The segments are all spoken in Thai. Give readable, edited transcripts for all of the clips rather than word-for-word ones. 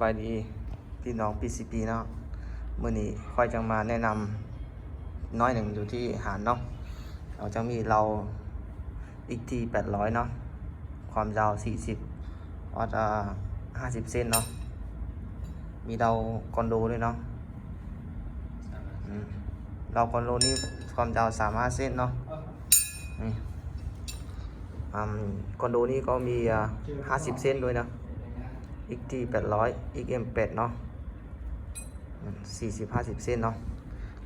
บายดีพี่น้องPCPเนาะมื้อนี้ค่อยจะมาแนะนำน้อยหนึ่งอยู่ที่หาดเนาะเราจะมีเราอีกที800เนาะความยาว40ออด50 เซนเนาะมีเราคอนโดด้วยเนาะเราคอนโดนี่ความยาว35 เซนเนาะนี่คอนโดนี้ก็มี50 เซนด้วยนะอีกที800 XM8 เนาะ40-50 เซนเนาะ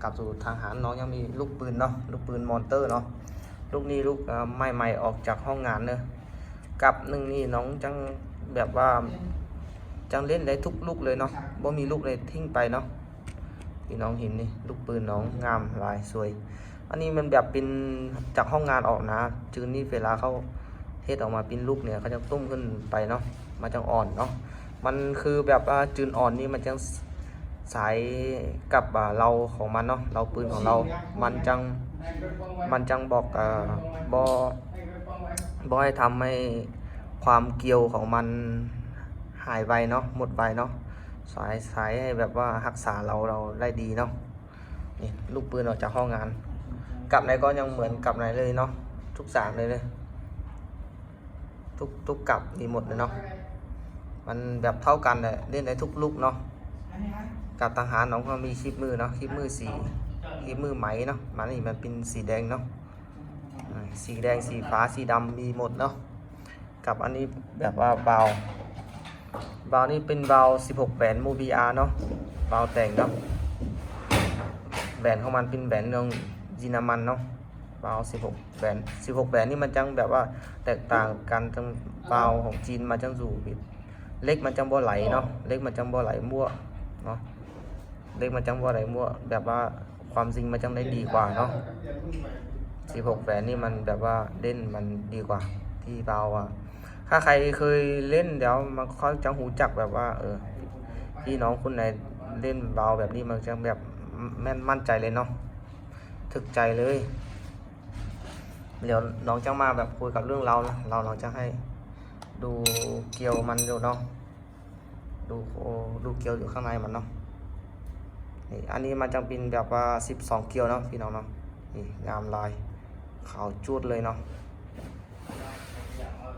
กับสู่ทางหารน้องยังมีลูกปืนเนาะลูกปืนมอนเตอร์เนาะลูกนี้ลูกใหม่ๆออกจากห้องงานเนอะกับหนึ่งนี่น้องจังแบบว่าจังเล่นได้ทุกลูกเลยเนาะบ่มีลูกเลยทิ้งไปเนาะพี่น้องเห็นนี่ลูกปืนน้องงามลายสวยอันนี้มันแบบเป็นจากห้องงานออกนะจืนนี่เวลาเขาเทศออกมาเป็นลูกเนี่ยเขาจะตุ้มขึ้นไปเนาะมาจังอ่อนเนาะมันคือแบบจืนอ่อนนี่มันจังสายกับเราของมันเนาะเราปืนของเรามันจังบอกบให้ทำให้ความเกี่ยวของมันหายไปเนาะหมดไปเนาะสายให้แบบว่ารักษาเราได้ดีเนาะนี่ลูกปืนออกจากห้องงานกับไหนก็ยังเหมือนกับไหนเลยเนาะทุกสามเลยทุกกับมีหมดเลยเนาะมันแบบเท่ากันเลยเล่นได้ทุกลูกเนาะกับทหารน้องก็มีคลิปมือเนาะคลิปมือคลิปมือไหมเนาะมันนี่มันเป็นสีแดงเนาะสีแดงสีฟ้าสีดำมีหมดเนาะกับอันนี้แบบว่าเบานี่เป็นเบา16 แหวนโมบีอาร์เนาะเบาแต่งเนาะแหวนของมันเป็นแหวนของยินามันเนาะเบา16 แหวนนี่มันจังแบบว่าแตกต่างกันจังเบาของจีนมาจังสู่บิดเล็กมันจังบ่ไหลเนาะเล็กมันจังบ่ไหลมั่วเนาะเล็กมันจังบ่ไหลมั่วแบบว่าความจริงมันจังได้ดีกว่าเนาะ16 แหวนนี่มันแบบว่าเล่นมันดีกว่าที่เบาถ้าใครเคยเล่นเดี๋ยวมันเขาจะหูจักแบบว่าพี่น้องคนไหนเล่นเบาแบบนี้มันจะแบบมั่นใจเลยเนาะถึกใจเลยเดี๋ยวน้องจะมาแบบคุยกับเรื่องเราจะให้ดูเกลียวมันอยู่เนาะดูเกลียวอยู่ข้างในมันเนาะนี่อันนี้มันจะเป็นแบบว่า12 เกลียวเนาะพี่น้องเนาะนี่งามลายขาวจุดเลยเนาะ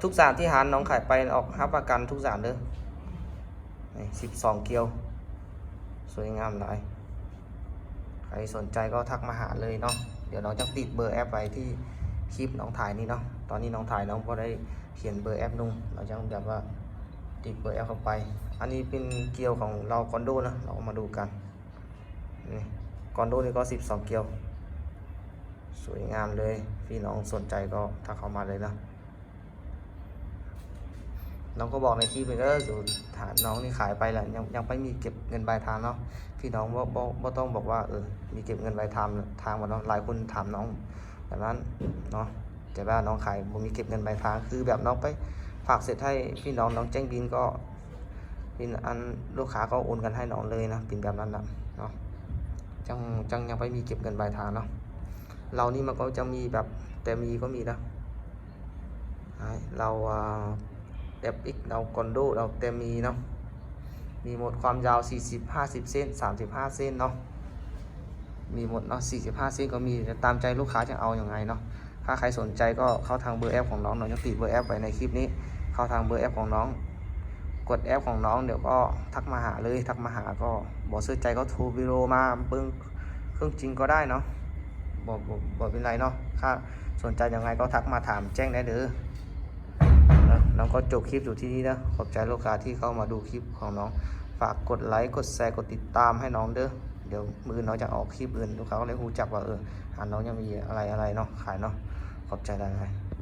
ทุกสารที่หารน้องขายไปออกรับประกันทุกสารเด้อนี่12 เกลียวสวยงามหลายใครสนใจก็ทักมาหาเลยเนาะเดี๋ยวน้องจะติดเบอร์แอปไว้ที่คลิปน้องถ่ายนี่เนาะตอนนี้น้องถ่ายน้องก็ได้เขียนเบอร์แอปนุ่งเราจะแบบว่าติดเบอร์แอปเข้าไปอันนี้เป็นเกลียวของเราคอนโดนะเรามาดูกันนี่คอนโดนี่ก็12 เกลียวสวยงามเลยพี่น้องสนใจก็ทักเข้ามาเลยนะน้องก็บอกในคลิปไปแล้วอยู่ฐานน้องนี่ขายไปแหละยังไม่มีเก็บเงินปลายทางเนาะพี่น้องว่าต้องบอกว่ามีเก็บเงินปลายทางมาเนาะหลายคนถามน้องแบบนั้นเนาะแต่ว่าน้องขายบ่มีเก็บเงินปลายทางคือแบบน้องไปฝากเสร็จให้พี่น้องแจ้งบินก็เป็นอันลูกค้าก็โอนกันให้น้องเลยนะเป็นแบบนั้นนะเนาะจังยังไม่มีเก็บเงินปลายทางเนาะเรานี่มันก็จะมีแบบแต่มีก็มีนะเราFX เราคอนโดเราเต็มมีเนาะมีหมดความยาว40-50 เซน35 เซนเนาะมีหมดเนาะ45 เซนก็มีตามใจลูกค้าจะเอาอย่างไงเนาะถ้าใครสนใจก็เข้าทางเบอร์แอปของน้องจะติดเบอร์แอปไว้ในคลิปนี้เข้าทางเบอร์แอปของน้องกดแอปของน้องเดี๋ยวก็ทักมาหาเลยทักมาหาก็บอกซื้อใจก็โทรวิดีโอมาเบิ้งเครื่องจริงก็ได้เนาะบอกเป็นไรเนาะถ้าสนใจยังไงก็ทักมาถามแจ้งได้เลยน้องก็จบคลิปอยู่ที่นี่นะขอบใจลูกค้าที่เข้ามาดูคลิปของน้องฝากกดไลค์กดแชร์กดติดตามให้น้องเด้อเดี๋ยวมือน้องจะออกคลิปอื่นลูกค้าก็เลยรู้จักว่าหาน้องยังมีอะไรเนาะขายเนาะขอบใจได้